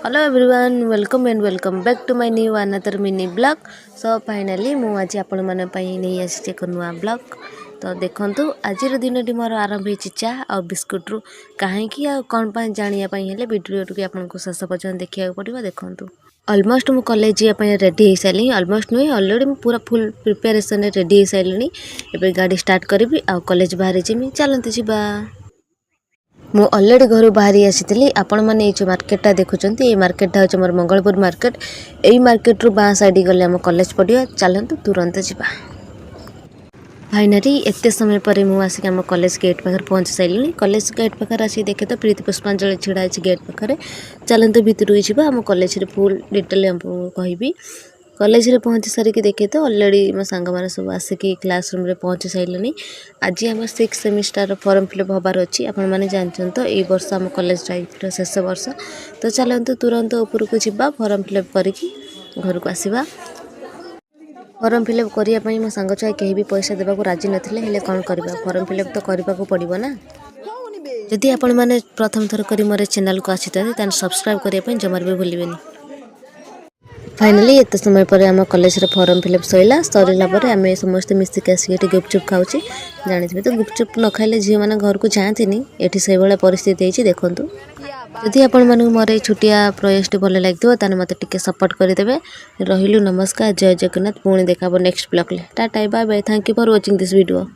Hello everyone welcome and welcome back to my new another mini blog. So finally मु आज आपण मन पई नहीं आसी एक नुआ ब्लॉग। तो देखंतु आज दिन मोर आरंभ होई चा और बिस्कुट रु कहीं कौन जानिया हेले वीडियो को आपको शेष पर्यटन देखा पड़ो। देखंतु ऑलमोस्ट मु कॉलेज जाए रेडी हो सारे ऑलमोस्ट नुहे ऑलरेडी पूरा फुल प्रिपेरेसन रेडी हो सारे। एबे गाड़ी स्टार्ट करी आ कॉलेज बाहर जिमी चलते जावा। मु अलरेडी घर बाहरी आसी आपण मैंने ये मार्केटा देखुं ये मार्केटा हूँ मोर मंगलपुर मार्केट। यही मार्केट रु बाँ साइड गले आम कॉलेज पड़ो चलतु तुरंत जावा। फाइनाली एत समय पर मुझे आसिक आम कॉलेज गेट पाखे पहुँच सारे। कॉलेज गेट पाखे आसिक देखे तो प्रीति पुष्पांजलि छिड़ा है गेट पाखे। चलतु भितर जावा आम कॉलेज फुल डिटेल कहि। कॉलेज रे पहुँची सारिकी देखे तो ऑलरेडी मो सांग मैंने सब आसिकी क्लासरूम रे पहुँची सारे। आज आम 6th सेमिस्टर फॉर्म फिलअप हबार अच्छी आपण मैंने जानते तो ये वर्ष आम कॉलेज लाइफ शेष वर्ष। तो चलतु तुरंत उपरको जावा फॉर्म फिलअप करके घर को आसवा। फॉर्म फिलअप करने मो सांग छुआ कहीं भी पैसा देवा राजी नथिले कौन करवा फॉर्म फिलअप तो करने को पड़ो ना। जदि आपण मैंने प्रथम थर कर मोर चैनल को आसी सब्सक्राइब करने जमार भी भूलें। फाइनाली एत समय पर आम कॉलेज रे फॉर्म फिलअप सैला सरला पर आम समस्त मिसिक आसिक गुपचुप खाऊँ। जानी तो गुपचुप न खाइले झील मैंने घर को जाती ये से भाया परिस्थिति है। देखूँ जदि आपण मानक मोर ये छुटिया प्रयास भल लगे तो मत टे सपोर्ट करदे। रही नमस्कार जय जगन्नाथ पुणी देखा next blog. Tata bye bye thank you for watching this video.